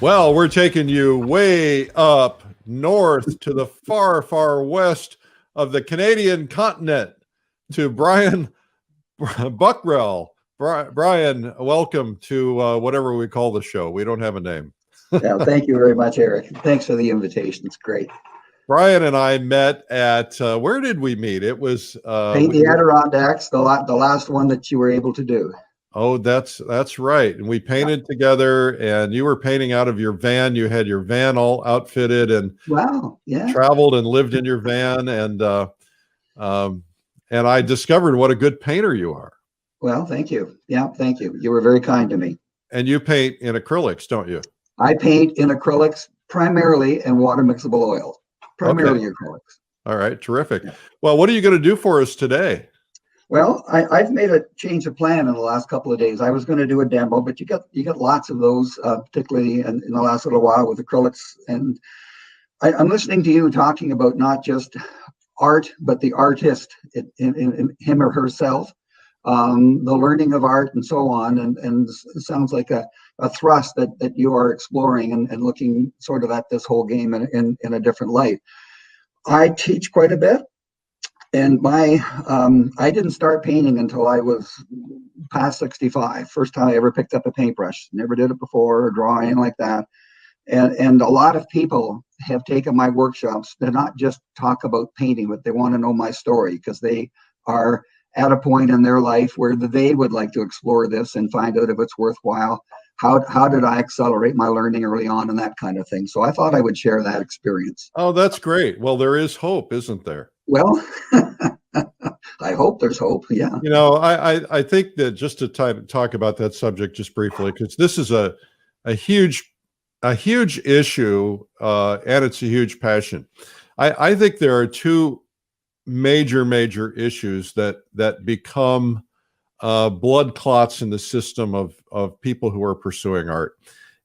Well, we're taking you way up north to the far, far west of the Canadian continent to Brian Buckrell. Brian, welcome to whatever we call the show. We don't have a name. Yeah, thank you very much, Eric. Thanks for the invitation. It's great. Brian and I met at, where did we meet? It was Paint the Adirondacks, the last one that you were able to do. Oh, that's right. And we painted together, and you were painting out of your van. You had your van all outfitted and wow, yeah, traveled and lived in your van. And I discovered what a good painter you are. Well, thank you. Yeah, thank you. You were very kind to me. And you paint in acrylics, don't you? I paint in acrylics primarily and water mixable oil, primarily acrylics. All right, terrific. Yeah. Well, what are you going to do for us today? Well, I've made a change of plan in the last couple of days. I was going to do a demo, but you got lots of those, particularly in the last little while with acrylics. And I'm listening to you talking about not just art, but the artist in him or herself, the learning of art and so on. And it sounds like a thrust that you are exploring and looking sort of at this whole game in a different light. I teach quite a bit. And I didn't start painting until I was past 65. First time I ever picked up a paintbrush. Never did it before or draw anything like that. And a lot of people have taken my workshops to not just talk about painting, but they want to know my story because they are at a point in their life where they would like to explore this and find out if it's worthwhile. How did I accelerate my learning early on and that kind of thing? So I thought I would share that experience. Oh, that's great. Well, there is hope, isn't there? Well, I hope there's hope. Yeah. You know, I think that just to talk about that subject just briefly, because this is a huge issue and it's a huge passion. I think there are two major issues that become blood clots in the system of people who are pursuing art.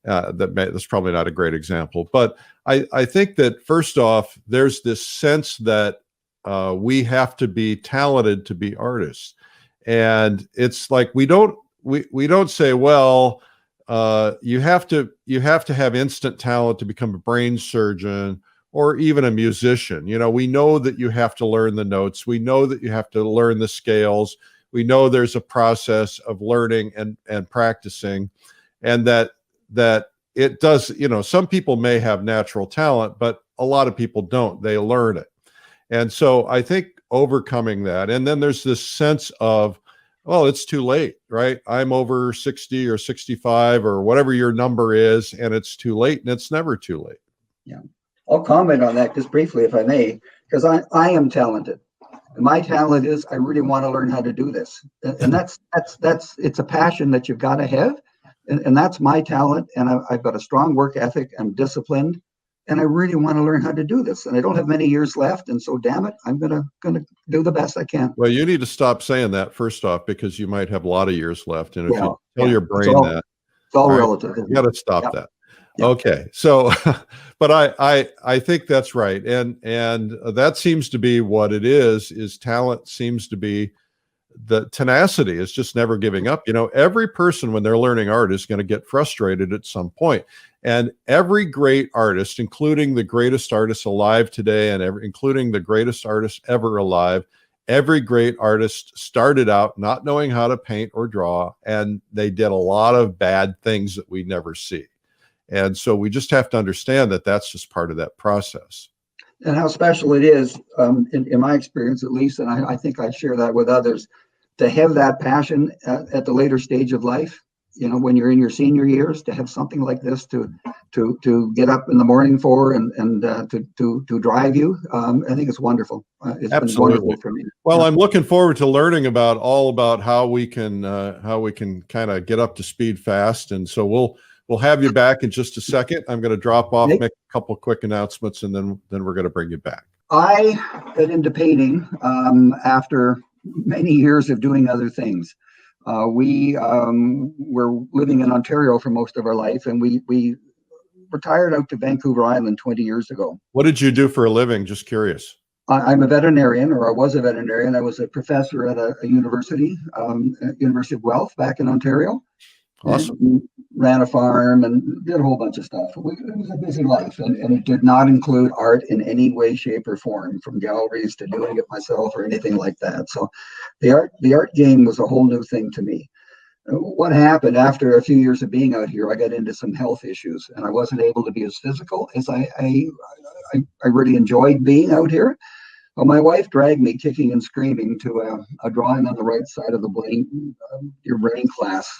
That's probably not a great example, but I think that first off, there's this sense that we have to be talented to be artists, and it's like we don't say, well, you have to have instant talent to become a brain surgeon or even a musician. You know, we know that you have to learn the notes. We know that you have to learn the scales. We know there's a process of learning and practicing, and that it does, you know, some people may have natural talent, but a lot of people don't. They learn it. And so I think overcoming that, and then there's this sense of, well, it's too late, right? I'm over 60 or 65 or whatever your number is, and it's too late, and it's never too late. Yeah. I'll comment on that just briefly, if I may, because I am talented. My talent is I really want to learn how to do this, and that's it's a passion that you've got to have, and that's my talent. And I've got a strong work ethic. I'm disciplined, and I really want to learn how to do this. And I don't have many years left, and so damn it, I'm gonna do the best I can. Well, you need to stop saying that first off, because you might have a lot of years left, and if you tell your brain that, it's all relative. You got to stop that. Yeah. Okay, so, but I think that's right, and that seems to be what it is talent seems to be the tenacity is just never giving up. You know, every person when they're learning art is going to get frustrated at some point, and every great artist, including the greatest artists alive today, and including the greatest artists ever alive, every great artist started out not knowing how to paint or draw, and they did a lot of bad things that we never see. And so we just have to understand that that's just part of that process. And how special it is, in my experience at least, and I think I share that with others, to have that passion at the later stage of life. You know, when you're in your senior years, to have something like this to get up in the morning for and to drive you, I think it's wonderful. It's Absolutely. Been wonderful for me. Well, I'm looking forward to learning about how we can kind of get up to speed fast, and so we'll have you back in just a second. I'm going to drop off, make a couple of quick announcements, and then we're going to bring you back. I got into painting after many years of doing other things. We were living in Ontario for most of our life, and we retired out to Vancouver Island 20 years ago. What did you do for a living? Just curious. I'm a veterinarian, or I was a veterinarian. I was a professor at a university, University of Guelph back in Ontario. Awesome. and ran a farm and did a whole bunch of stuff. It was a busy life, and it did not include art in any way, shape, or form, from galleries to doing it myself or anything like that. So the art game was a whole new thing to me. What happened after a few years of being out here, I got into some health issues, and I wasn't able to be as physical as I really enjoyed being out here. Well, my wife dragged me kicking and screaming to a drawing on the right side of the your brain class.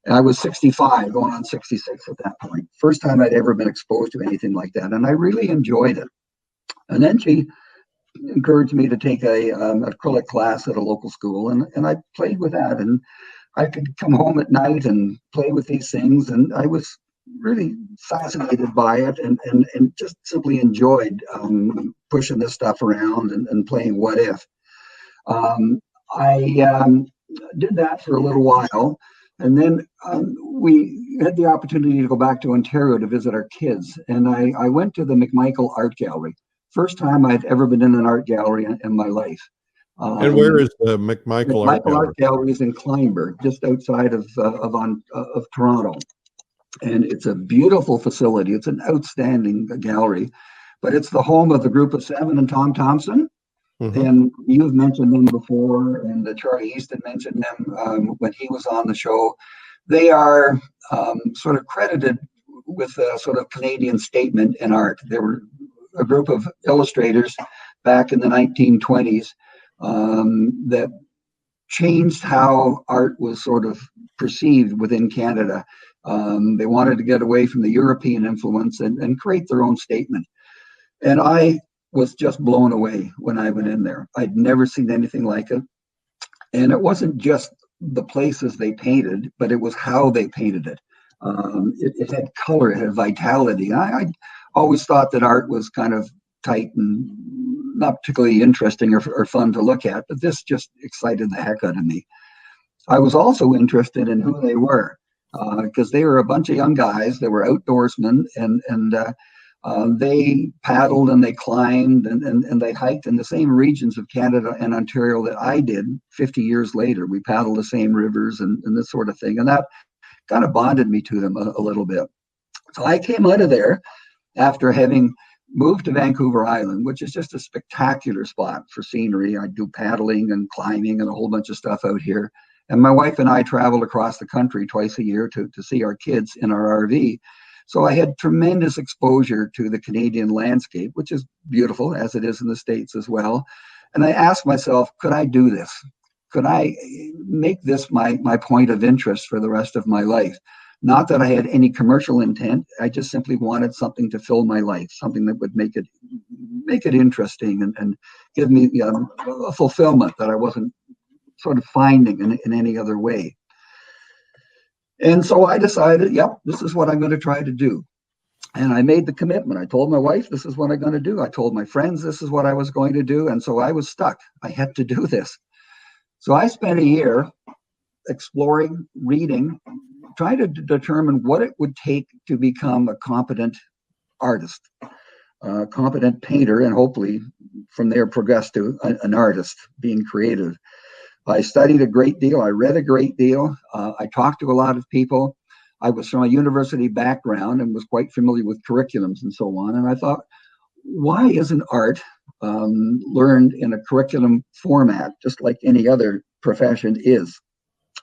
And I was 65, going on 66 at that point. First time I'd ever been exposed to anything like that, and I really enjoyed it. And then she encouraged me to take a acrylic class at a local school, and I played with that. And I could come home at night and play with these things, and I was really fascinated by it, and just simply enjoyed pushing this stuff around and playing what if. I did that for a little while, and then we had the opportunity to go back to Ontario to visit our kids, and I went to the McMichael Art Gallery. First time I'd ever been in an art gallery in my life. And where is the McMichael Art Gallery? Art Gallery is in Kleinburg, just outside of Toronto. And it's a beautiful facility. It's an outstanding gallery, but it's the home of the Group of Seven and Tom Thompson. Mm-hmm. And you've mentioned them before, and Charlie Easton mentioned them when he was on the show. They are sort of credited with a sort of Canadian statement in art. They were a group of illustrators back in the 1920s that changed how art was sort of perceived within Canada. They wanted to get away from the European influence and create their own statement. And I was just blown away when I went in there. I'd never seen anything like it. And it wasn't just the places they painted, but it was how they painted it. It had color, it had vitality. I always thought that art was kind of tight and not particularly interesting or fun to look at, but this just excited the heck out of me. I was also interested in who they were, because they were a bunch of young guys. They were outdoorsmen, and they paddled and they climbed and they hiked in the same regions of Canada and Ontario that I did 50 years later. We paddled the same rivers and this sort of thing. And that kind of bonded me to them a little bit. So I came out of there after having moved to Vancouver Island, which is just a spectacular spot for scenery. I do paddling and climbing and a whole bunch of stuff out here. And my wife and I traveled across the country twice a year to see our kids in our RV. So I had tremendous exposure to the Canadian landscape, which is beautiful, as it is in the States as well. And I asked myself, could I do this? Could I make this my point of interest for the rest of my life? Not that I had any commercial intent. I just simply wanted something to fill my life, something that would make it interesting and give me a fulfillment that I wasn't sort of finding in any other way. And so I decided, yep, this is what I'm going to try to do. And I made the commitment. I told my wife, this is what I'm going to do. I told my friends, this is what I was going to do. And so I was stuck. I had to do this. So I spent a year exploring, reading, trying to determine what it would take to become a competent artist, a competent painter, and hopefully from there progress to an artist, being creative. I studied a great deal. I read a great deal. I talked to a lot of people. I was from a university background and was quite familiar with curriculums and so on. And I thought, why isn't art learned in a curriculum format, just like any other profession is?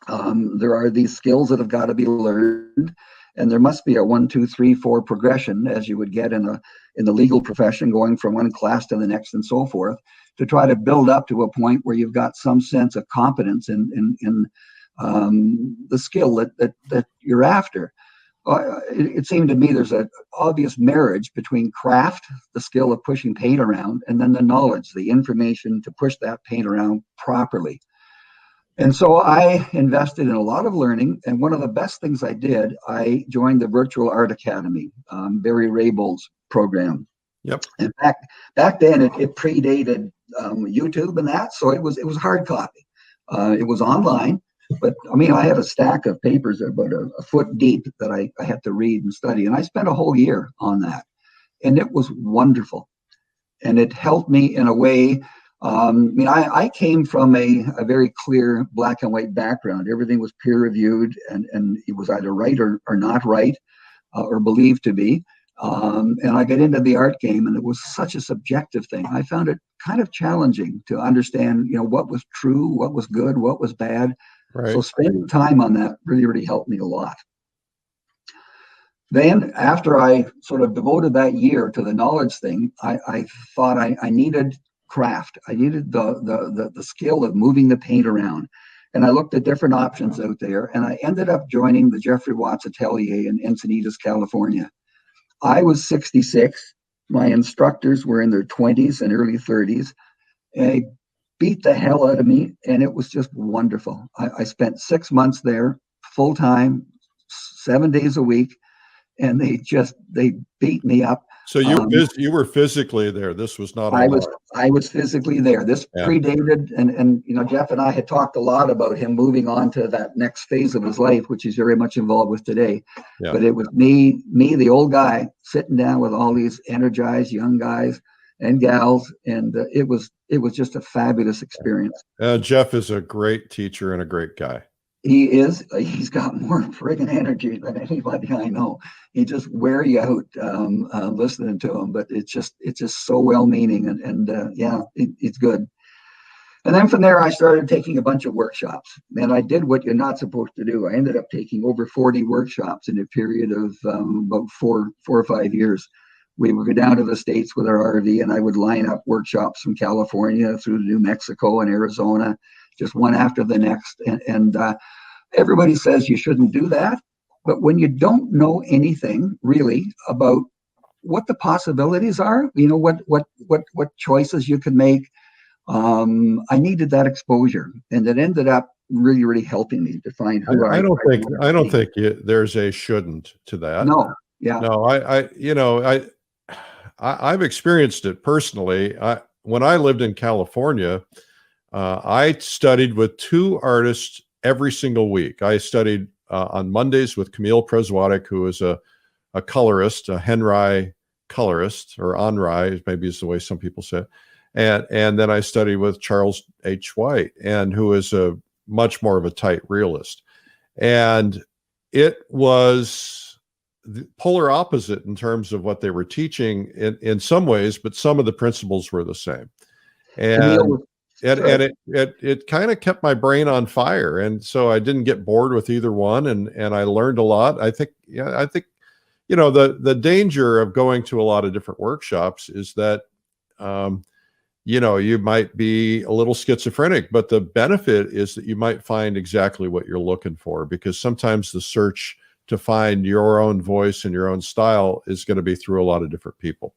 There are these skills that have got to be learned, and there must be a 1, 2, 3, 4 progression, as you would get in the legal profession, going from one class to the next and so forth, to try to build up to a point where you've got some sense of competence in the skill that you're after. It seemed to me there's an obvious marriage between craft, the skill of pushing paint around, and then the knowledge, the information to push that paint around properly. And so I invested in a lot of learning, and one of the best things I did, I joined the Virtual Art Academy, Barry Rabel's program. Yep. And back then it predated YouTube and that, so it was hard copy. It was online, but I mean, I had a stack of papers about a foot deep that I had to read and study, and I spent a whole year on that, and it was wonderful, and it helped me in a way. I came from a very clear black and white background. Everything was peer reviewed, and it was either right or not right, or believed to be. And I got into the art game, and it was such a subjective thing. I found it kind of challenging to understand, what was true, what was good, what was bad. Right. So spending time on that really helped me a lot. Then, after I sort of devoted that year to the knowledge thing, I thought I needed craft. I needed the skill of moving the paint around. And I looked at different options out there, and I ended up joining the Jeffrey Watts Atelier in Encinitas, California. I was 66. My instructors were in their 20s and early 30s. And they beat the hell out of me, and it was just wonderful. I spent 6 months there, full time, 7 days a week, and they beat me up. So you were physically there. This was not. I was physically there. This predated, and Jeff and I had talked a lot about him moving on to that next phase of his life, which he's very much involved with today. Yeah. But it was me, the old guy, sitting down with all these energized young guys and gals, and it was just a fabulous experience. Jeff is a great teacher and a great guy. He is. He's got more friggin' energy than anybody I know. He just wear you out listening to him, but it's just so well-meaning, and it's good. And then from there, I started taking a bunch of workshops, and I did what you're not supposed to do. I ended up taking over 40 workshops in a period of about four or 5 years. We would go down to the States with our RV, and I would line up workshops from California through to New Mexico and Arizona, just one after the next. And everybody says you shouldn't do that. But when you don't know anything really about what the possibilities are, what choices you can make, I needed that exposure. And it ended up really helping me to find who I don't think there's a shouldn't to that. No. Yeah. No, I've experienced it personally. When I lived in California, I studied with 2 artists every single week. I studied on Mondays with Camille Preswatic, who is a colorist, a Henry colorist, or Henri, maybe is the way some people say it. And then I studied with Charles H. White, and who is a much more of a tight realist. And it was the polar opposite in terms of what they were teaching in some ways, but some of the principles were the same. And it kind of kept my brain on fire. And so I didn't get bored with either one. And I learned a lot. I think, the danger of going to a lot of different workshops is that, you might be a little schizophrenic, but the benefit is that you might find exactly what you're looking for, because sometimes the search to find your own voice and your own style is going to be through a lot of different people.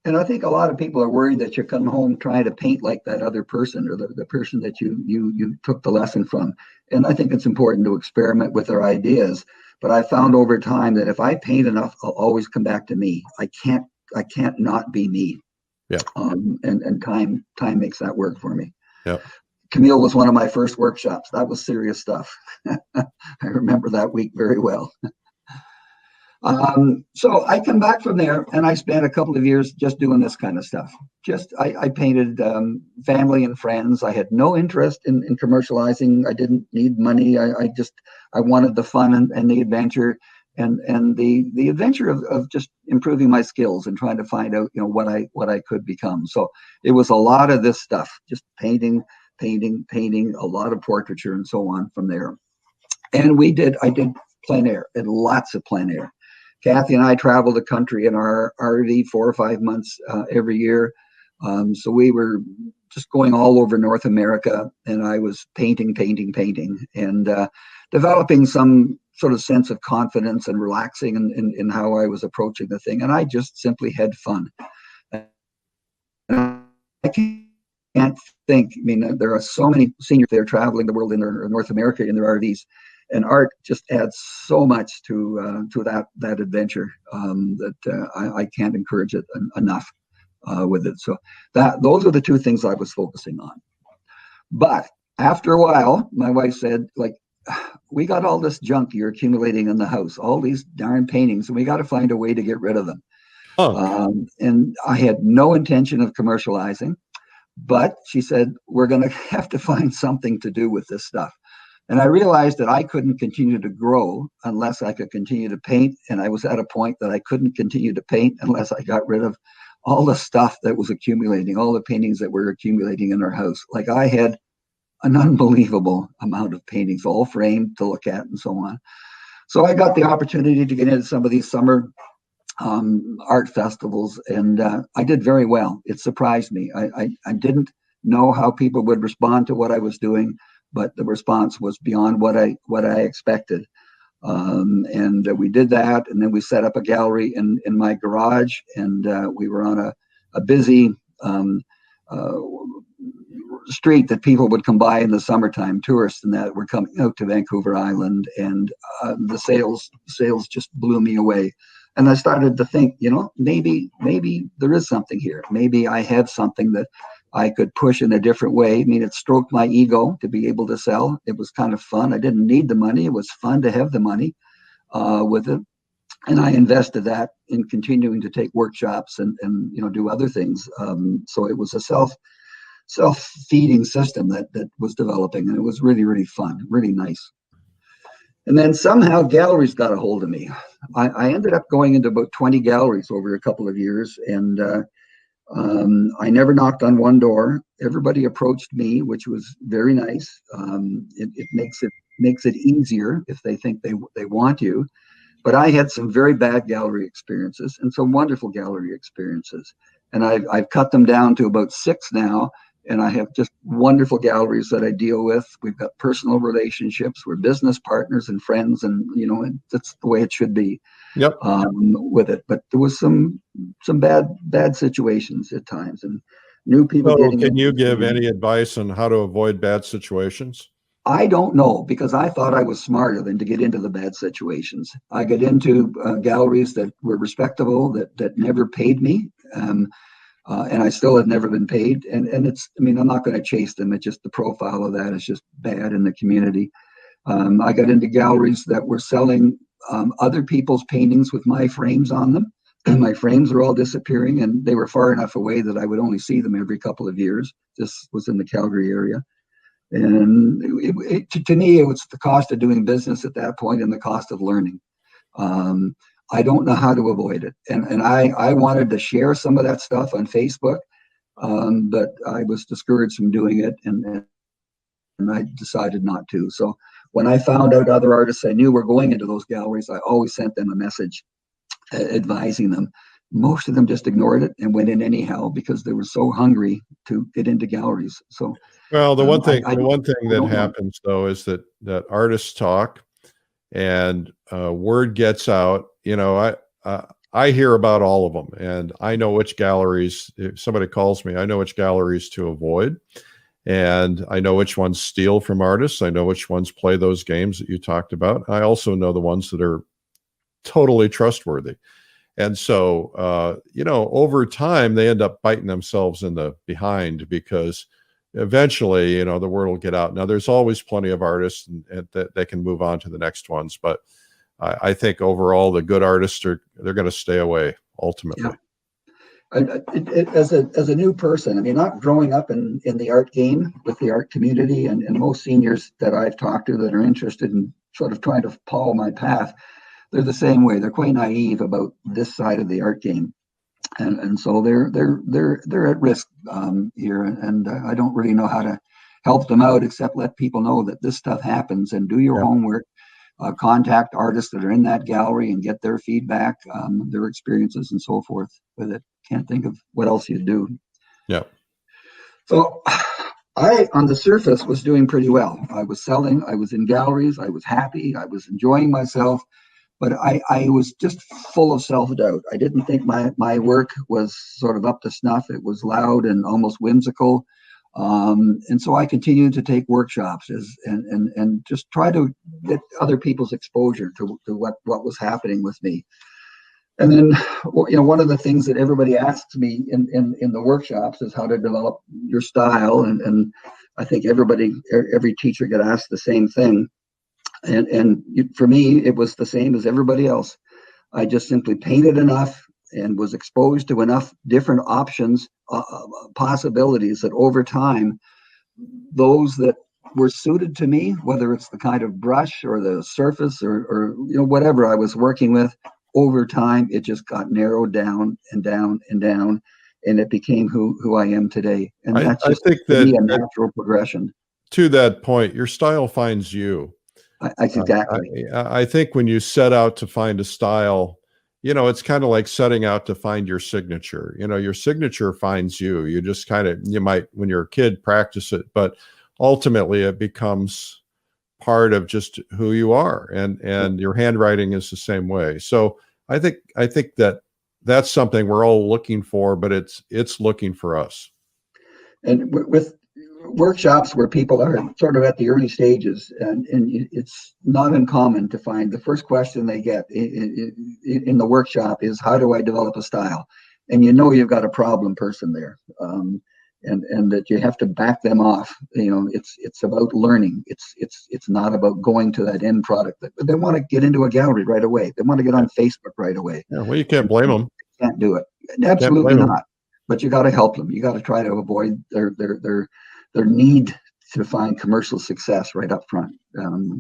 And I think a lot of people are worried that you're coming home trying to paint like that other person, or the person that you took the lesson from. And I think it's important to experiment with their ideas. But I found over time that if I paint enough, I'll always come back to me. I can't not be me. Yeah. And time makes that work for me. Yeah. Camille was one of my first workshops. That was serious stuff. I remember that week very well. So I come back from there, and I spent a couple of years just doing this kind of stuff. I painted family and friends. I had no interest in commercializing. I didn't need money. I wanted the fun and the adventure, and the adventure of just improving my skills and trying to find out what I could become. So it was a lot of this stuff, just painting, a lot of portraiture and so on from there. And I did plein air, and lots of plein air. Kathy and I traveled the country in our RV 4 or 5 months every year. So we were just going all over North America, and I was painting, and developing some sort of sense of confidence and relaxing in how I was approaching the thing. And I just simply had fun. And I can't think, there are so many seniors there traveling the world in North America in their RVs. And art just adds so much to that adventure that I can't encourage it enough with it. So those are the 2 things I was focusing on. But after a while, my wife said, we got all this junk you're accumulating in the house, all these darn paintings, and we got to find a way to get rid of them. Oh. And I had no intention of commercializing. But she said, we're going to have to find something to do with this stuff. And I realized that I couldn't continue to grow unless I could continue to paint. And I was at a point that I couldn't continue to paint unless I got rid of all the stuff that was accumulating, all the paintings that were accumulating in our house. Like, I had an unbelievable amount of paintings, all framed to look at and so on. So I got the opportunity to get into some of these summer art festivals, and I did very well. It surprised me. I didn't know how people would respond to what I was doing, but the response was beyond what I expected. And we did that, and then we set up a gallery in my garage, and we were on a busy street that people would come by in the summertime, tourists and that were coming out to Vancouver Island, and the sales just blew me away. And I started to think, maybe there is something here. Maybe I have something that I could push in a different way. I mean, it stroked my ego to be able to sell. It was kind of fun. I didn't need the money. It was fun to have the money with it. And I invested that in continuing to take workshops and do other things. So it was a self-feeding system that was developing, and it was really, really fun, really nice. And then somehow galleries got a hold of me. I ended up going into about 20 galleries over a couple of years, and I never knocked on one door. Everybody approached me, which was very nice. It makes it easier if they think they want you. But I had some very bad gallery experiences and some wonderful gallery experiences, and I've cut them down to about 6 now. And I have just wonderful galleries that I deal with. We've got personal relationships. We're business partners and friends, and that's the way it should be. Yep. With it. But there was some bad situations at times, and new people. So can you give any advice on how to avoid bad situations? I don't know, because I thought I was smarter than to get into the bad situations. I got into galleries that were respectable, that never paid me. And I still have never been paid. And I'm not going to chase them. It's just the profile of that is just bad in the community. I got into galleries that were selling other people's paintings with my frames on them. And my frames were all disappearing, and they were far enough away that I would only see them every couple of years. This was in the Calgary area. And to me, it was the cost of doing business at that point and the cost of learning. I don't know how to avoid it. And I wanted to share some of that stuff on Facebook, but I was discouraged from doing it, and I decided not to. So when I found out other artists I knew were going into those galleries, I always sent them a message advising them. Most of them just ignored it and went in anyhow because they were so hungry to get into galleries. So, well, the one thing that happens though is that artists talk, and word gets out. I hear about all of them, and I know which galleries. If somebody calls me, I know which galleries to avoid, and I know which ones steal from artists. I know which ones play those games that you talked about. I also know the ones that are totally trustworthy. And so, over time, they end up biting themselves in the behind, because eventually, the word will get out. Now, there's always plenty of artists and that they can move on to the next ones. But I think overall, the good artists they're going to stay away ultimately. Yeah. As a new person, not growing up in the art game with the art community, and most seniors that I've talked to that are interested in sort of trying to follow my path, they're the same way. They're quite naive about this side of the art game, and so they're at risk here. And I don't really know how to help them out except let people know that this stuff happens, and do your homework. Contact artists that are in that gallery and get their feedback, their experiences, and so forth with it. Can't think of what else you do. Yeah. So I, on the surface, was doing pretty well. I was selling. I was in galleries. I was happy. I was enjoying myself. But I was just full of self-doubt. I didn't think my work was sort of up to snuff. It was loud and almost whimsical. And so I continued to take workshops and just try to get other people's exposure to what was happening with me. And then, one of the things that everybody asks me in the workshops is how to develop your style. And I think every teacher get asked the same thing. And for me, it was the same as everybody else. I just simply painted enough and was exposed to enough different options, possibilities, that over time, those that were suited to me, whether it's the kind of brush or the surface or whatever I was working with, over time it just got narrowed down and down and down, and it became who I am today. And that's just, I think to me, that, a natural progression. to that point, your style finds you. Exactly. I think when you set out to find a style, it's kind of like setting out to find your signature. Your signature finds you. You just you might, when you're a kid, practice it, but ultimately it becomes part of just who you are. And your handwriting is the same way. So I think that that's something we're all looking for, but it's looking for us. And with workshops where people are sort of at the early stages, and it's not uncommon to find the first question they get in the workshop is, how do I develop a style? And you've got a problem person there, and that you have to back them off. It's about learning. It's not about going to that end product. They want to get into a gallery right away. They want to get on Facebook right away. Yeah, well, you can't blame them. Can't do it. Absolutely not. But you got to help them. You got to try to avoid their need to find commercial success right up front.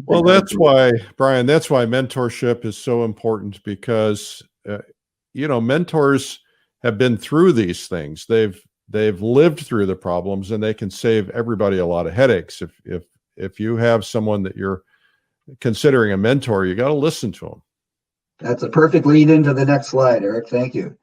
Well, that's why, Brian, that's why mentorship is so important, because, mentors have been through these things. They've lived through the problems, and they can save everybody a lot of headaches. If you have someone that you're considering a mentor, you got to listen to them. That's a perfect lead into the next slide, Eric. Thank you.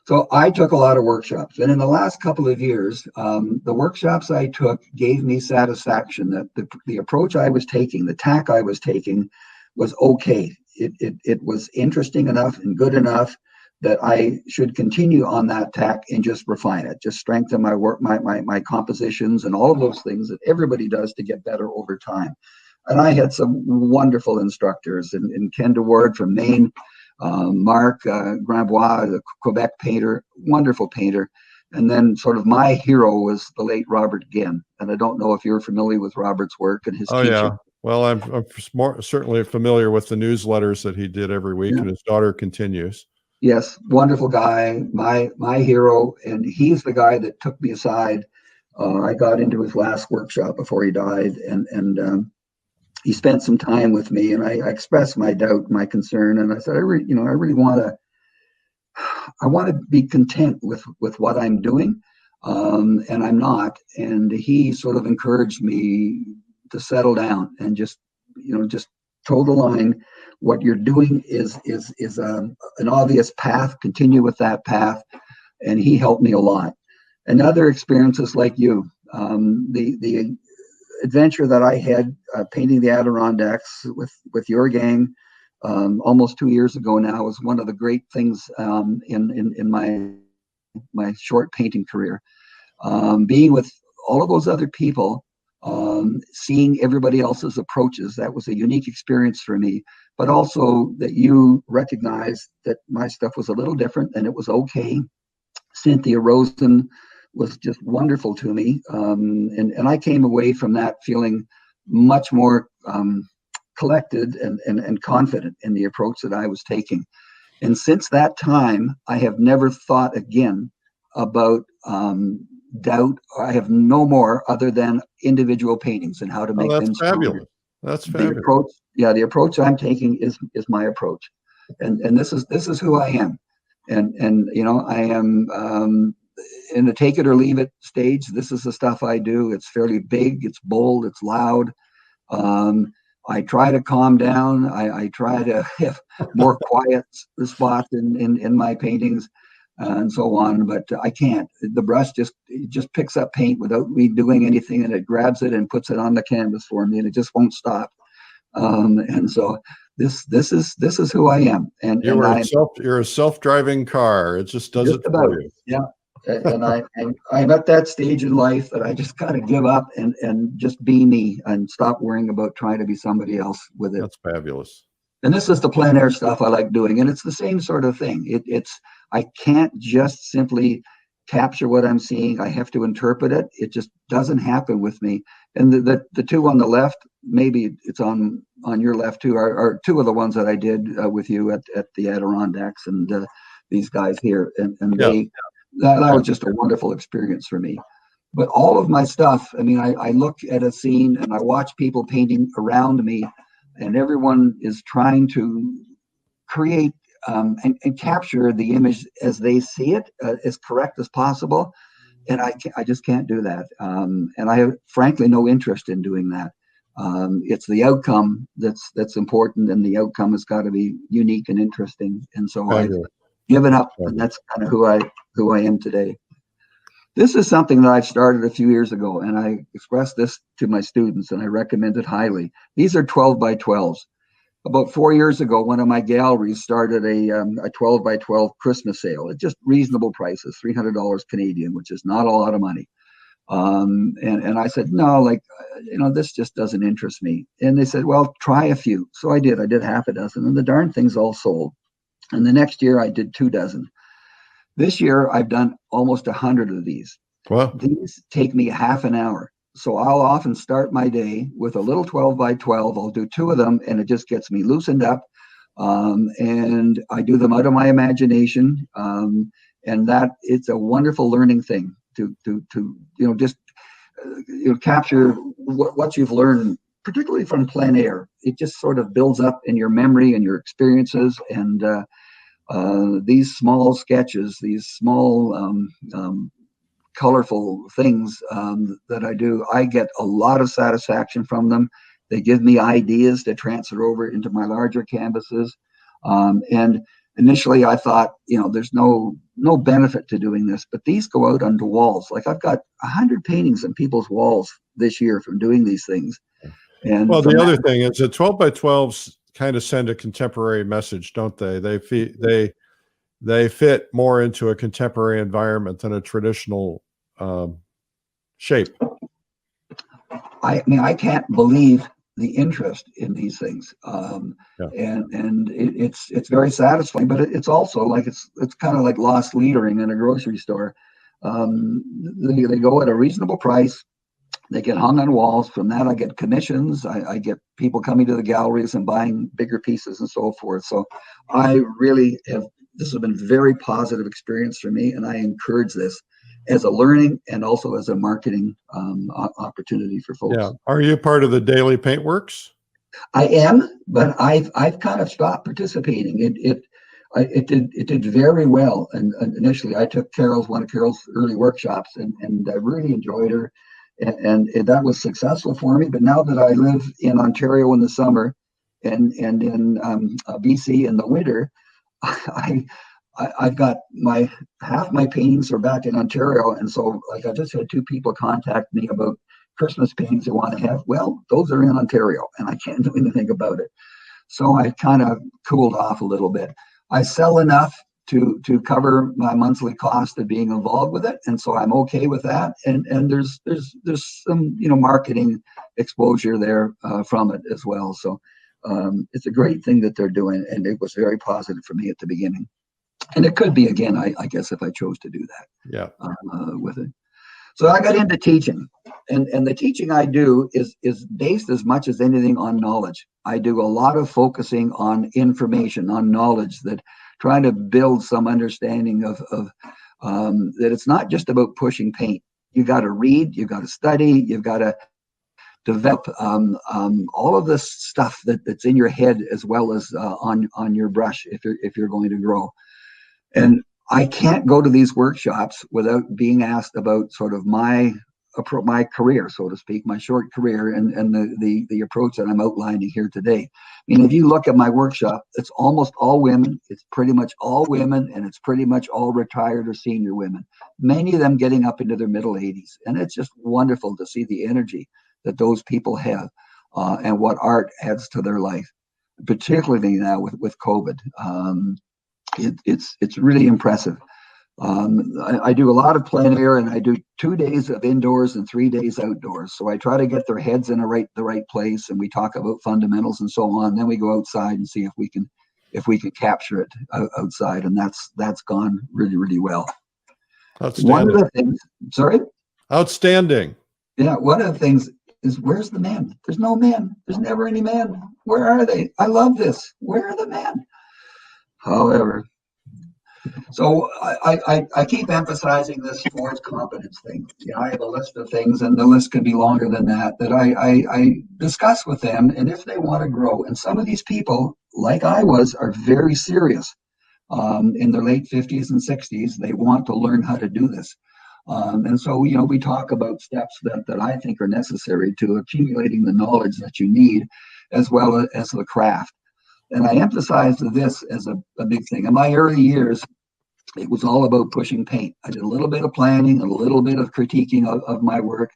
So I took a lot of workshops, and in the last couple of years, the workshops I took gave me satisfaction that the approach I was taking, the tack I was taking, was okay. It was interesting enough and good enough that I should continue on that tack and just refine it, just strengthen my work, my compositions, and all of those things that everybody does to get better over time. And I had some wonderful instructors, and Ken DeWard from Maine, Marc Gouache, the Quebec painter, wonderful painter. And then sort of my hero was the late Robert Ginn. And I don't know if you're familiar with Robert's work and his teaching. Yeah. Well, I'm certainly familiar with the newsletters that he did every week, and his daughter continues. Yes, wonderful guy, my hero. And he's the guy that took me aside. I got into his last workshop before he died, and he spent some time with me, and I expressed my doubt, my concern, and I said, I really want to be content with what I'm doing, and I'm not. And he sort of encouraged me to settle down and just toe the line. What you're doing is an obvious path. Continue with that path, and he helped me a lot. And other experiences like you, the adventure that I had painting the Adirondacks with your gang almost 2 years ago now was one of the great things in my short painting career. Being with all of those other people, seeing everybody else's approaches, that was a unique experience for me. But also that you recognized that my stuff was a little different, and it was okay. Cynthia Rosen was just wonderful to me. And I came away from that feeling much more collected and confident in the approach that I was taking. And since that time, I have never thought again about doubt. I have no more other than individual paintings and how to make them fabulous. stronger. That's fabulous. The approach I'm taking is my approach. And this is who I am. And I am in the take it or leave it stage. This is the stuff I do. It's fairly big, it's bold, it's loud. I try to calm down. I try to have more quiet spots in my paintings and so on, but I can't. The brush just picks up paint without me doing anything, and it grabs it and puts it on the canvas for me, and it just won't stop. And so this is who I am. And you're a self-driving car. It just does it for you. Yeah. And I'm at that stage in life that I just got to give up and just be me and stop worrying about trying to be somebody else with it. That's fabulous. And this is the plein air stuff I like doing. And it's the same sort of thing. I can't just simply capture what I'm seeing. I have to interpret it. It just doesn't happen with me. And the two on the left, maybe it's on your left too, are two of the ones that I did with you at the Adirondacks. And these guys here, and Yeah. that was just a wonderful experience for me. But all of my stuff, I mean, I look at a scene and I watch people painting around me, and everyone is trying to create and capture the image as they see it, as correct as possible. And I just can't do that. And I have, frankly, no interest in doing that. It's the outcome that's important, and the outcome has got to be unique and interesting. And so I've given up, and that's kind of who I am today. This is something that I've started a few years ago, and I expressed this to my students, and I recommend it highly. These are 12 by 12s. About 4 years ago, one of my galleries started a 12 by 12 Christmas sale at just reasonable prices, $300 Canadian, which is not a lot of money. And I said, no, like, this just doesn't interest me. And they said, well, try a few. So I did half a dozen, and the darn things all sold. And the next year I did 2 dozen. This year I've done almost 100 of these. Wow. These take me half an hour. So I'll often start my day with a little 12 by 12. I'll do 2 of them, and it just gets me loosened up. And I do them out of my imagination. And that it's a wonderful learning thing to just capture what you've learned, particularly from plein air. It just sort of builds up in your memory and your experiences. And these small sketches, these small colorful things that I do, I get a lot of satisfaction from them. They give me ideas to transfer over into my larger canvases. And initially I thought, there's no benefit to doing this, but these go out onto walls. Like I've got 100 paintings on people's walls this year from doing these things. And well, the other thing is that 12 by 12s kind of send a contemporary message, don't they? They fit more into a contemporary environment than a traditional shape. I mean, I can't believe the interest in these things, and it's very satisfying. But it's also like it's kind of like lost leadering in a grocery store. They go at a reasonable price. They get hung on walls. From that, I get commissions. I get people coming to the galleries and buying bigger pieces and so forth. So I really have. This has been a very positive experience for me, and I encourage this as a learning and also as a marketing opportunity for folks. Yeah. Are you part of the Daily Paintworks? I am, but I've kind of stopped participating. It did very well, and initially I took one of Carol's early workshops, and I really enjoyed her, and that was successful for me. But now that I live in Ontario in the summer, and in BC in the winter, I've got half my paintings are back in Ontario, and so like I just had 2 people contact me about Christmas paintings they want to have. Well, those are in Ontario, and I can't do anything about it. So I kind of cooled off a little bit. I sell enough to cover my monthly cost of being involved with it, and so I'm okay with that. And there's some marketing exposure there from it as well. So it's a great thing that they're doing, and it was very positive for me at the beginning. And it could be again, I guess, if I chose to do that. Yeah. With it. So I got into teaching, and the teaching I do is based as much as anything on knowledge. I do a lot of focusing on information, on knowledge, that trying to build some understanding of that it's not just about pushing paint. You got to read, you got to study, you've got to develop all of this stuff that's in your head as well as on your brush if you're going to grow. And I can't go to these workshops without being asked about sort of my career, so to speak, my short career, and the approach that I'm outlining here today. I mean, if you look at my workshop, it's almost all women. It's pretty much all women, and it's pretty much all retired or senior women, many of them getting up into their middle 80s. And it's just wonderful to see the energy that those people have and what art adds to their life, particularly now with COVID. It's really impressive. I do a lot of plein air, and I do 2 days of indoors and 3 days outdoors. So I try to get their heads in the right place, and we talk about fundamentals and so on. Then we go outside and see if we can capture it outside, and that's gone really, really well. One of the things, sorry? Outstanding. Yeah, one of the things is, where's the men? There's no men. There's never any men. Where are they? I love this. Where are the men? However, So I keep emphasizing this force competence thing. Yeah, I have a list of things, and the list could be longer than that, that I discuss with them, and if they want to grow. And some of these people, like I was, are very serious. In their late 50s and 60s, they want to learn how to do this. And so, we talk about steps that I think are necessary to accumulating the knowledge that you need, as well as the craft. And I emphasize this as a big thing. In my early years, it was all about pushing paint. I did a little bit of planning, a little bit of critiquing of my work.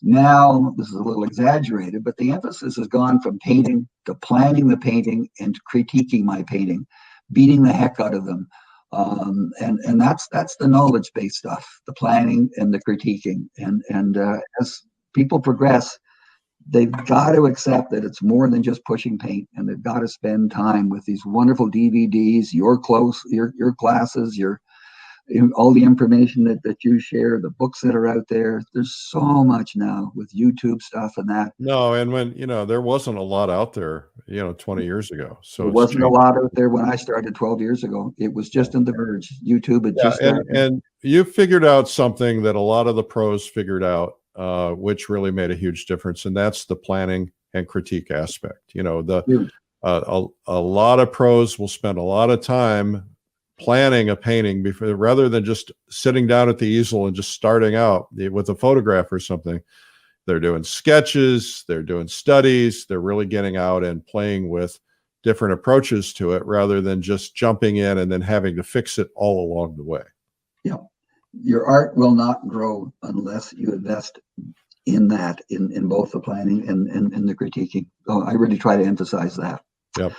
Now, this is a little exaggerated, but the emphasis has gone from painting to planning the painting and critiquing my painting, beating the heck out of them. And that's the knowledge-based stuff, the planning and the critiquing. And as people progress, they've got to accept that it's more than just pushing paint, and they've got to spend time with these wonderful DVDs, your classes, all the information that you share, the books that are out there. There's so much now with YouTube stuff and that. No, and when, there wasn't a lot out there, 20 years ago. So there wasn't a lot out there when I started 12 years ago. It was just on the verge. YouTube had just started. And you figured out something that a lot of the pros figured out, which really made a huge difference, and that's the planning and critique aspect. A lot of pros will spend a lot of time planning a painting rather than just sitting down at the easel and just starting out with a photograph or something. They're doing sketches, they're doing studies, they're really getting out and playing with different approaches to it rather than just jumping in and then having to fix it all along the way. Yeah. Your art will not grow unless you invest in that, in both the planning and the critiquing. So I really try to emphasize that. Yep.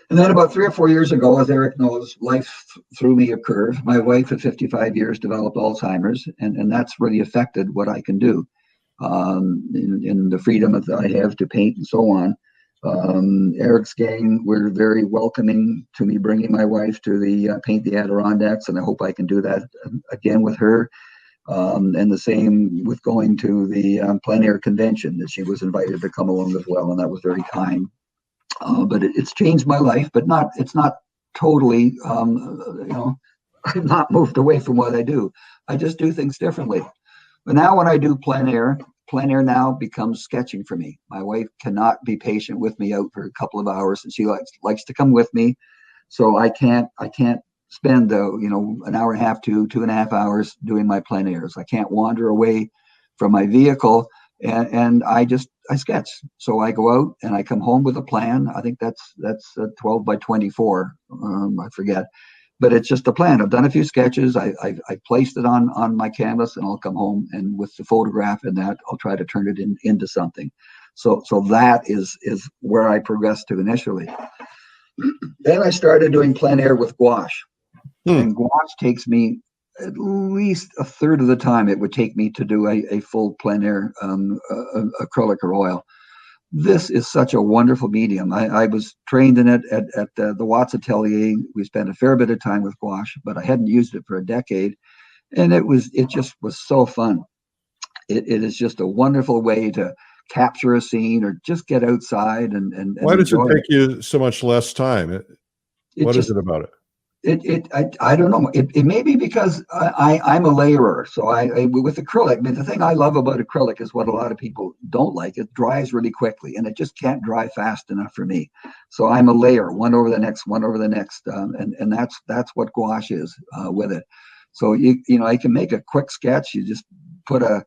And then about 3 or 4 years ago, as Eric knows, life threw me a curve. My wife at 55 years developed Alzheimer's, and that's really affected what I can do in the freedom that I have to paint and so on. Eric's gang were very welcoming to me bringing my wife to paint the Adirondacks, and I hope I can do that again with her. And the same with going to the plein air convention, that she was invited to come along as well, and that was very kind. But it's changed my life, but it's not totally, I've not moved away from what I do. I just do things differently. But now when I do plein air now becomes sketching for me. My wife cannot be patient with me out for a couple of hours, and she likes to come with me. So I can't spend an hour and a half to 2.5 hours doing my plein airs. I can't wander away from my vehicle, and I sketch. So I go out and I come home with a plan. I think that's 12 by 24. I forget, but it's just a plan. I've done a few sketches. I placed it on my canvas, and I'll come home, and with the photograph and that, I'll try to turn it into something. So that is where I progressed to initially. Then I started doing plein air with gouache. And gouache takes me at least a third of the time it would take me to do a full plein air acrylic or oil. This is such a wonderful medium. I was trained in it at the Watts Atelier. We spent a fair bit of time with gouache, but I hadn't used it for a decade, and it just was so fun. It is just a wonderful way to capture a scene or just get outside and why does it take you so much less time? What is it about it? I don't know. It may be because I'm a layerer. So I with acrylic, I mean, the thing I love about acrylic is what a lot of people don't like. It dries really quickly, and it just can't dry fast enough for me. So I'm a layer, one over the next, and that's what gouache is with it. So I can make a quick sketch. You just put an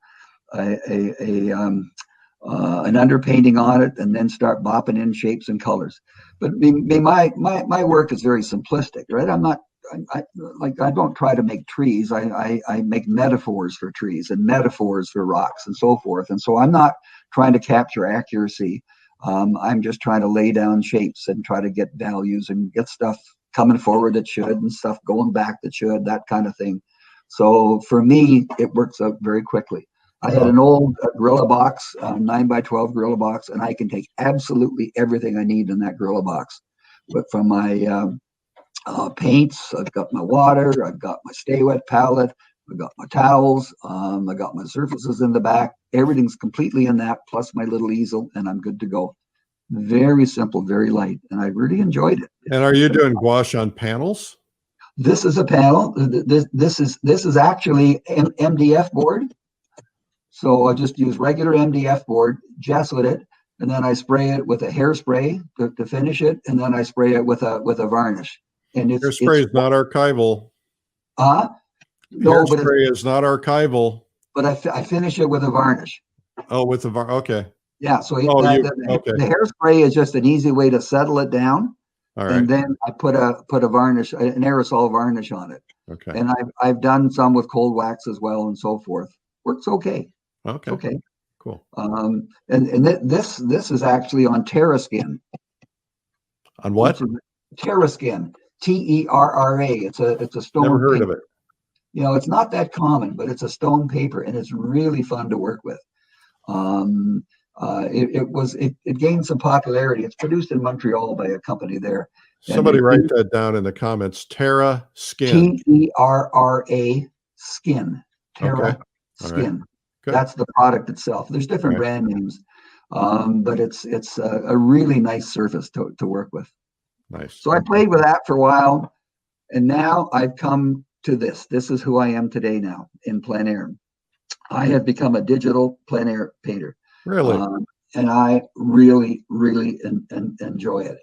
underpainting on it, and then start bopping in shapes and colors. But my work is very simplistic, right? I don't try to make trees. I make metaphors for trees and metaphors for rocks and so forth. And so I'm not trying to capture accuracy. I'm just trying to lay down shapes and try to get values and get stuff coming forward that should and stuff going back that should, that kind of thing. So for me, it works out very quickly. I had an old Gorilla box, 9x12 Gorilla box, and I can take absolutely everything I need in that Gorilla box. But from my paints, I've got my water, I've got my Stay Wet palette, I've got my towels, I got my surfaces in the back. Everything's completely in that, plus my little easel, and I'm good to go. Very simple, very light, and I really enjoyed it. And are you doing gouache on panels? This is a panel. This is actually MDF board. So I just use regular MDF board, gesso it, and then I spray it with a hairspray to finish it, and then I spray it with a varnish. And Hairspray is not archival. No, but Hairspray is not archival. But I finish it with a varnish. Oh, with the okay. Yeah, so okay. The hairspray is just an easy way to settle it down. All right. And then I put a varnish, an aerosol varnish on it. Okay. And I've done some with cold wax as well and so forth. Works okay. Okay. Okay. Cool. And this is actually on TerraSkin. On what? TerraSkin. TERRA. It's a stone. Never heard paper. of it. You know, it's not that common, but it's a stone paper and it's really fun to work with. It gained some popularity. It's produced in Montreal by a company there. Somebody write that down in the comments. TerraSkin. TERRA skin. Terra skin. Right. That's the product itself. There's different brand names, but it's a really nice surface to work with. Nice. So I played with that for a while, and now I've come to this. This is who I am today now in plein air. I have become a digital plein air painter. Really? And I really, really enjoy it.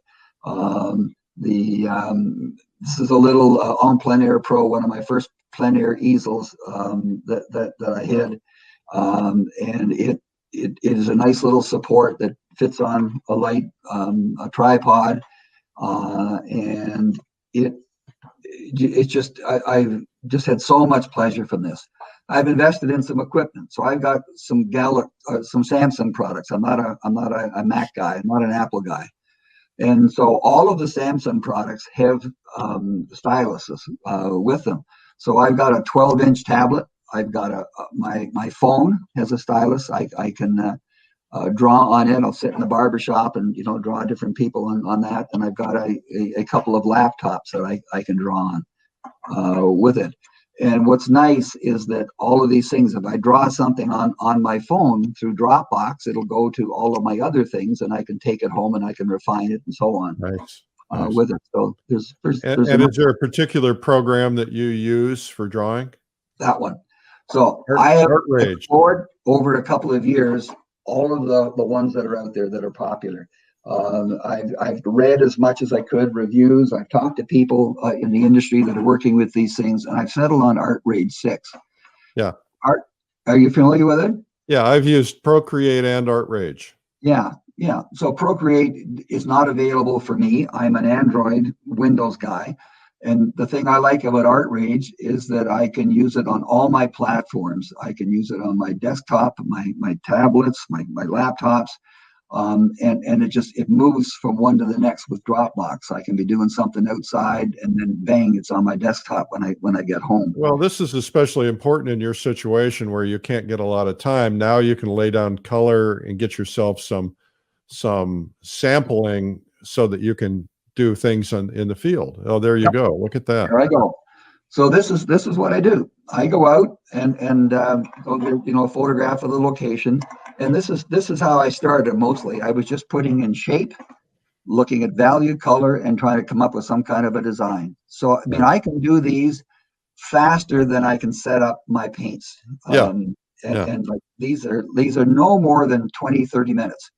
This is a little En Plein Air Pro, one of my first plein air easels that I had. And it is a nice little support that fits on a light a tripod. And it's just, I've just had so much pleasure from this. I've invested in some equipment, so I've got some Samsung products. I'm not a Mac guy. I'm not an Apple guy, and so all of the Samsung products have styluses with them. So I've got a 12-inch tablet. I've got my phone has a stylus. I can draw on it. I'll sit in the barber shop and draw different people on that. And I've got a couple of laptops that I can draw on with it. And what's nice is that all of these things, if I draw something on my phone through Dropbox, it'll go to all of my other things, and I can take it home and I can refine it and so on. Nice. With it. So there's and is there a particular program that you use for drawing? That one. So I have explored over a couple of years all of the ones that are out there that are popular. I've read as much as I could, reviews. I've talked to people in the industry that are working with these things, and I've settled on Art Rage 6. Yeah. Are you familiar with it? Yeah, I've used Procreate and Art Rage. Yeah. So Procreate is not available for me. I'm an Android Windows guy. And the thing I like about Art Rage is that I can use it on all my platforms. I can use it on my desktop, my tablets, my laptops. And it moves from one to the next with Dropbox. I can be doing something outside and then bang, it's on my desktop when I get home. Well, this is especially important in your situation where you can't get a lot of time. Now you can lay down color and get yourself some sampling so that you can do things in the field. Oh, there you go. Look at that. There I go. So this is what I do. I go out and go get, a photograph of the location. And this is how I started mostly. I was just putting in shape, looking at value, color, and trying to come up with some kind of a design. So I mean, I can do these faster than I can set up my paints. And like these are no more than 20, 30 minutes.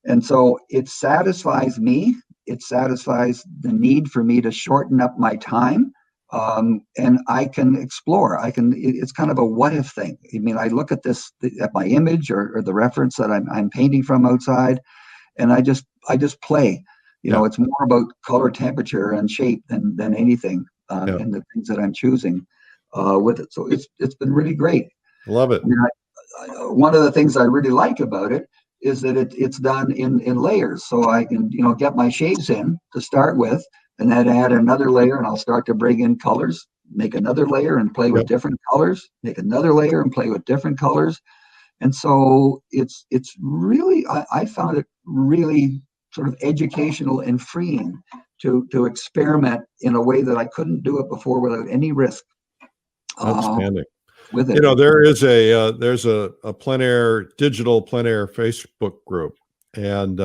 And so it satisfies me. It satisfies the need for me to shorten up my time. And I can explore. It's kind of a what if thing. I mean, I look at at my image or the reference that I'm painting from outside, and I just play. It's more about color, temperature, and shape than anything, and the things that I'm choosing with it. So it's been really great. Love it. I mean, one of the things I really like about it is that it's done in layers. So I can get my shades in to start with, and then add another layer, and I'll start to bring in colors, make another layer and play with different colors, make another layer and play with different colors. And so it's really, I found it really sort of educational and freeing to experiment in a way that I couldn't do it before without any risk. Outstanding. With it. There's a digital plein air Facebook group, and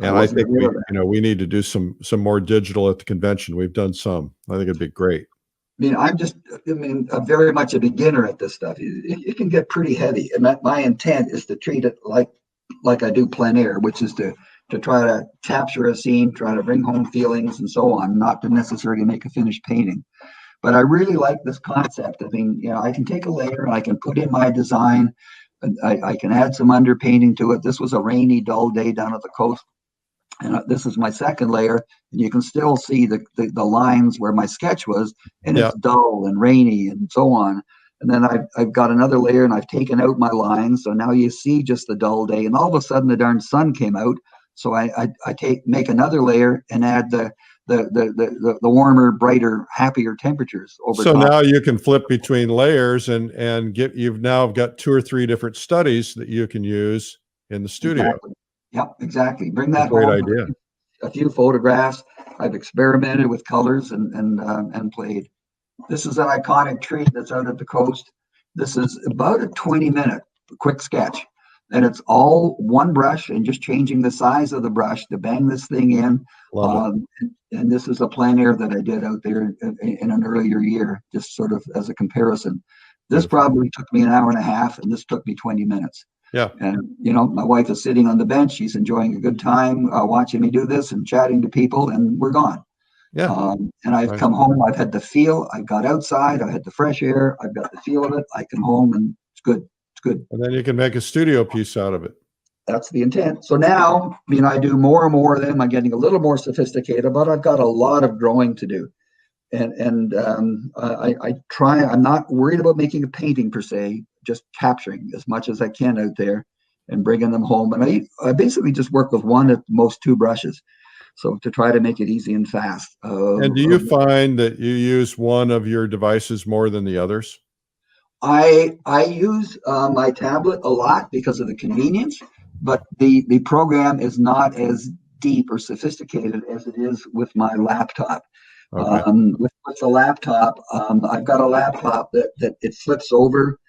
I And I wasn't think aware of that. we need to do some more digital at the convention. We've done some. I think it'd be great. I mean, I'm very much a beginner at this stuff. It can get pretty heavy, and my intent is to treat it like I do plein air, which is to try to capture a scene, try to bring home feelings and so on, not to necessarily make a finished painting. But I really like this concept. I mean, I can take a layer and I can put in my design, and I can add some underpainting to it. This was a rainy, dull day down at the coast. And this is my second layer, and you can still see the lines where my sketch was, and Yeah. it's dull and rainy and so on. And then I've got another layer, and I've taken out my lines, so now you see just the dull day. And all of a sudden, the darn sun came out, so I make another layer and add the warmer, brighter, happier temperatures over So top. now you can flip between layers and you've now got 2 or 3 different studies that you can use in the studio. Exactly. Yep, exactly. Bring That's that a great home. idea. A few photographs. I've experimented with colors and played. This is an iconic tree that's out at the coast. This is about a 20-minute quick sketch, and it's all one brush and just changing the size of the brush to bang this thing in. Love it. And this is a plein air that I did out there in an earlier year, just sort of as a comparison. This Beautiful. probably took me an hour and a half, and this took me 20 minutes. Yeah. And, my wife is sitting on the bench. She's enjoying a good time watching me do this and chatting to people, and we're gone. Yeah. And I've Nice. come home. I've had the feel. I got outside. I had the fresh air. I've got the feel of it. I come home, and it's good. It's good. And then you can make a studio piece out of it. That's the intent. So now, I do more and more of them. I'm getting a little more sophisticated, but I've got a lot of drawing to do. And I try. I'm not worried about making a painting per se, just capturing as much as I can out there and bringing them home. And I basically just work with one at most 2 brushes, so to try to make it easy and fast. And do you find that you use one of your devices more than the others? I use my tablet a lot because of the convenience, but the program is not as deep or sophisticated as it is with my laptop. Okay. With the laptop, I've got a laptop that it flips over.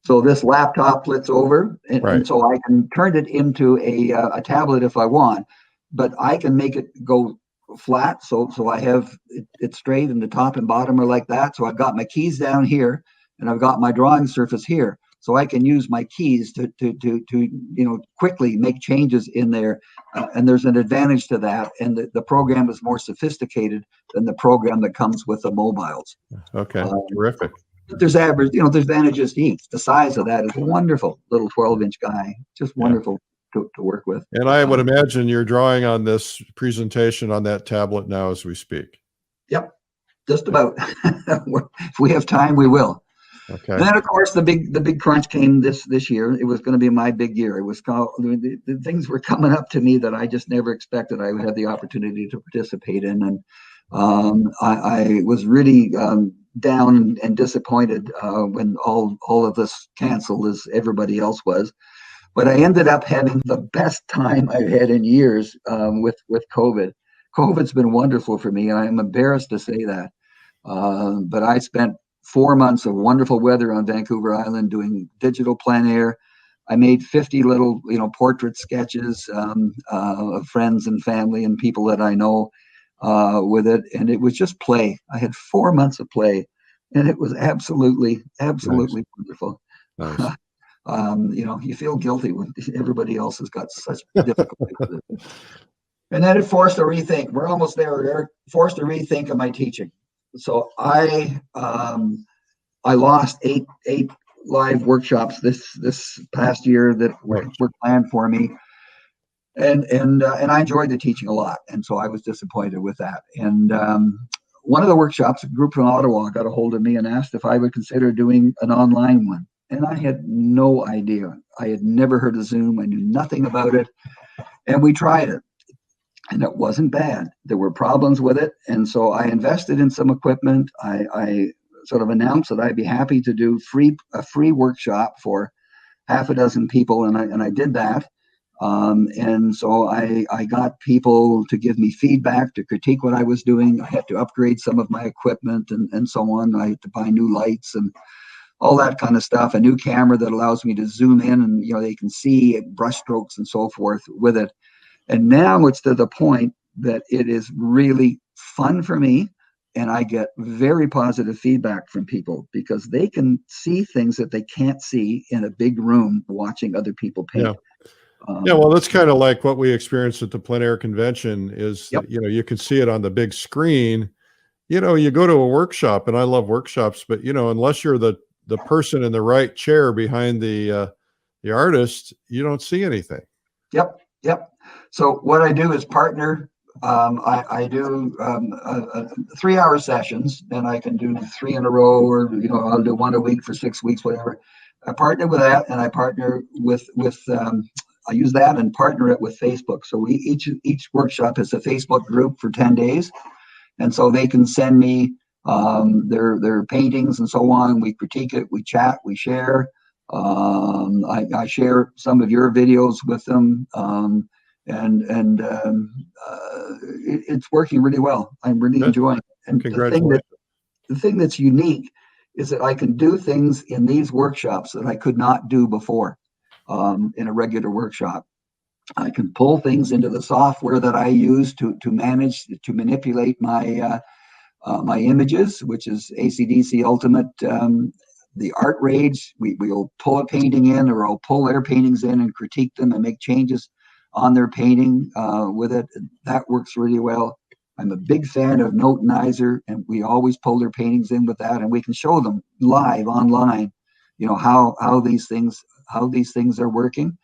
So this laptop flips over, and, Right. and so I can turn it into a tablet if I want, but I can make it go flat. So I have it straight, and the top and bottom are like that. So I've got my keys down here, and I've got my drawing surface here. So I can use my keys to quickly make changes in there, and there's an advantage to that. And the program is more sophisticated than the program that comes with the mobiles. Okay. Terrific. But there's advantages to each. The size of that is a wonderful little 12-inch guy, just wonderful to work with. And I would imagine you're drawing on this presentation on that tablet now as we speak. Yep, just about. If we have time, we will. Okay. And then, of course, the big crunch came this year. It was going to be my big year. It was the things were coming up to me that I just never expected I would have the opportunity to participate in, and I was really down and disappointed when all of this canceled, as everybody else was. But I ended up having the best time I've had in years with COVID. COVID's been wonderful for me. I'm embarrassed to say that, but I spent 4 months of wonderful weather on Vancouver Island doing digital plein air. I made 50 little, portrait sketches of friends and family and people that I know with it. And it was just play. I had 4 months of play, and it was absolutely wonderful. Nice. You feel guilty when everybody else has got such difficulty with it. And then it forced a rethink. We're almost there, Eric. Forced a rethink of my teaching. So I lost eight live workshops this past year that were planned for me, and I enjoyed the teaching a lot, and so I was disappointed with that. And one of the workshops, a group from Ottawa, got a hold of me and asked if I would consider doing an online one, and I had no idea. I had never heard of Zoom. I knew nothing about it, and we tried it. And it wasn't bad. There were problems with it. And so I invested in some equipment. I sort of announced that I'd be happy to do a free workshop for half a dozen people. And I did that. And so I got people to give me feedback, to critique what I was doing. I had to upgrade some of my equipment and so on. I had to buy new lights. And all that kind of stuff. A new camera that allows me to zoom in, and they can see brush strokes and so forth with it. And now it's to the point that it is really fun for me, and I get very positive feedback from people because they can see things that they can't see in a big room watching other people paint. Yeah. Yeah, well, that's kind of like what we experienced at the plein air convention is Yep. that, you can see it on the big screen. You go to a workshop, and I love workshops, but, unless you're the person in the right chair behind the artist, you don't see anything. Yep. So what I do is partner. I do 3-hour sessions, and I can do 3 in a row, or I'll do 1 a week for 6 weeks, whatever. I partner with that, and I partner with I use that and partner it with Facebook. So each workshop is a Facebook group for 10 days, and so they can send me their paintings and so on. We critique it, we chat, we share. I share some of your videos with them. It's working really well. I'm really enjoying it. And Congratulations. the thing that's unique is that I can do things in these workshops that I could not do before in a regular workshop. I can pull things into the software that I use to manipulate my my images, which is AC/DC Ultimate. The Art Rage, we'll pull a painting in, or I'll pull their paintings in and critique them and make changes on their painting with it. That works really well. I'm a big fan of Notenizer, and we always pull their paintings in with that, and we can show them live online, how these things are working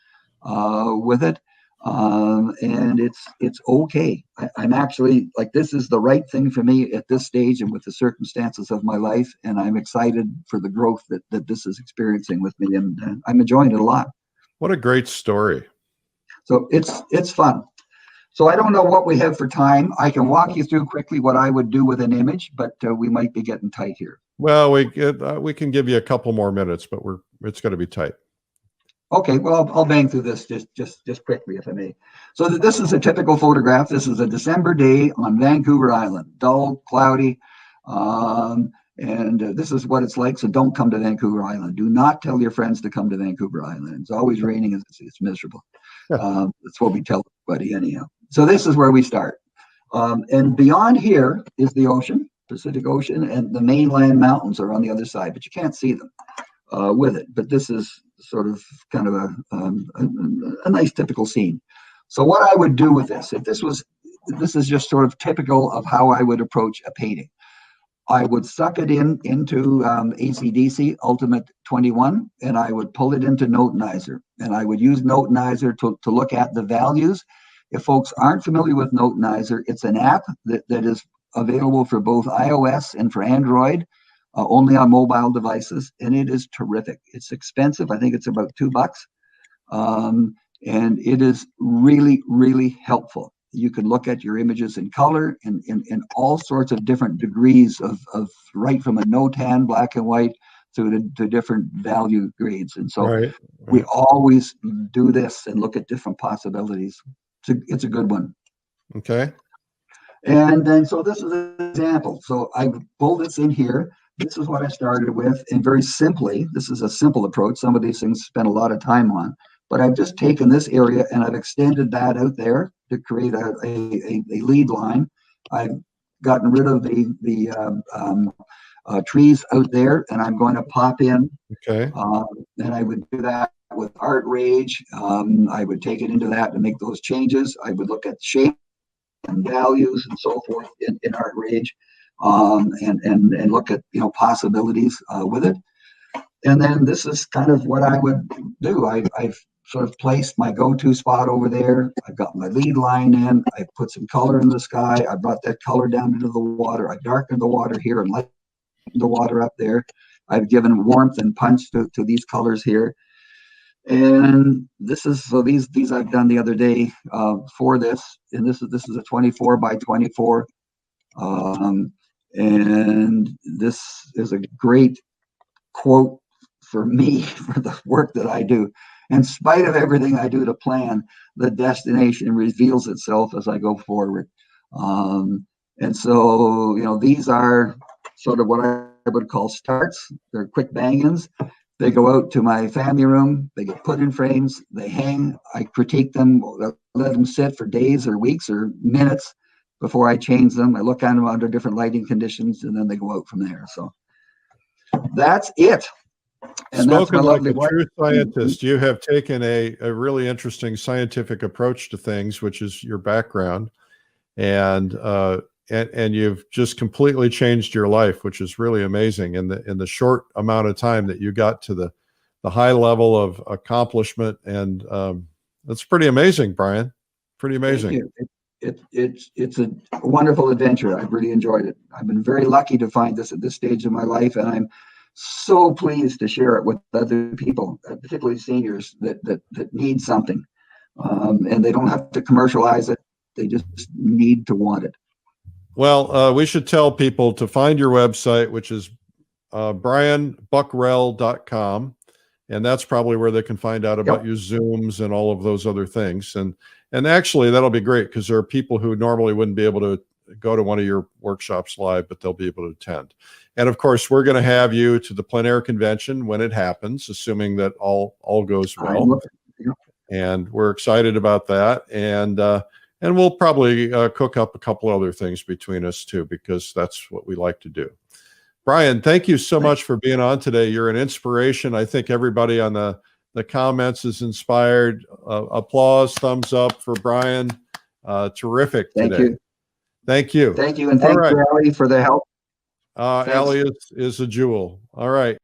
with it. And it's okay. I'm actually like, this is the right thing for me at this stage and with the circumstances of my life, and I'm excited for the growth that this is experiencing with me, and I'm enjoying it a lot. What a great story. So it's fun. So I don't know what we have for time. I can walk you through quickly what I would do with an image, but we might be getting tight here. Well, we can give you a couple more minutes, but it's going to be tight. Okay, well, I'll bang through this just quickly, if I may. So this is a typical photograph. This is a December day on Vancouver Island, dull, cloudy, and this is what it's like. So don't come to Vancouver Island. Do not tell your friends to come to Vancouver Island. It's always raining, and it's miserable. That's what we tell everybody anyhow. So this is where we start. And beyond here is the ocean, Pacific Ocean, and the mainland mountains are on the other side, but you can't see them with it. But this is sort of kind of a nice typical scene. So what I would do with this, this is just sort of typical of how I would approach a painting. I would suck it into AC/DC Ultimate 21, and I would pull it into Notenizer, and I would use Notenizer to look at the values. If folks aren't familiar with Notenizer, it's an app that is available for both iOS and for Android, only on mobile devices, and it is terrific. It's expensive. I think it's about $2, and it is really, really helpful. You can look at your images in color and in all sorts of different degrees of right from a no-tan, black and white, to different value grades. And so we always do this and look at different possibilities. It's a good one. Okay. And then, so this is an example. So I pulled this in here. This is what I started with. And very simply, this is a simple approach. Some of these things spend a lot of time on. But I've just taken this area and I've extended that out there to create a lead line. I've gotten rid of the trees out there, and I'm going to pop in. Okay. And I would do that with Art Rage. I would take it into that to make those changes. I would look at shape and values and so forth in Art Rage, and look at possibilities with it. And then this is kind of what I would do. I've sort of placed my go-to spot over there. I've got my lead line in. I put some color in the sky. I brought that color down into the water. I darkened the water here and lightened the water up there. I've given warmth and punch to these colors here. And this is, so these I've done the other day for this. And this is a 24 by 24. And this is a great quote for me for the work that I do. In spite of everything I do to plan, the destination reveals itself as I go forward. And so, these are sort of what I would call starts. They're quick bang-ins. They go out to my family room. They get put in frames. They hang. I critique them. Let them sit for days or weeks or minutes before I change them. I look at them under different lighting conditions, and then they go out from there. So that's it. And Spoken that's like my a wife. true scientist, you have taken a really interesting scientific approach to things, which is your background, and you've just completely changed your life, which is really amazing in the short amount of time that you got to the high level of accomplishment, and that's pretty amazing, Brian. Pretty amazing. It's a wonderful adventure. I've really enjoyed it. I've been very lucky to find this at this stage of my life, and I'm so pleased to share it with other people, particularly seniors that need something, and they don't have to commercialize it. They just need to want it. Well, we should tell people to find your website, which is brianbuckrell.com, and that's probably where they can find out about your Zooms and all of those other things. And actually, that'll be great because there are people who normally wouldn't be able to go to one of your workshops live, but they'll be able to attend. And of course, we're going to have you to the plein air convention when it happens, assuming that all goes well. And we're excited about that. And we'll probably cook up a couple other things between us too, because that's what we like to do. Brian, thank you so much for being on today. You're an inspiration. I think everybody on the comments is inspired. Applause, thumbs up for Brian. Terrific today. Thank you. Thank you. And thank you, Allie, for the help. Allie is a jewel. All right.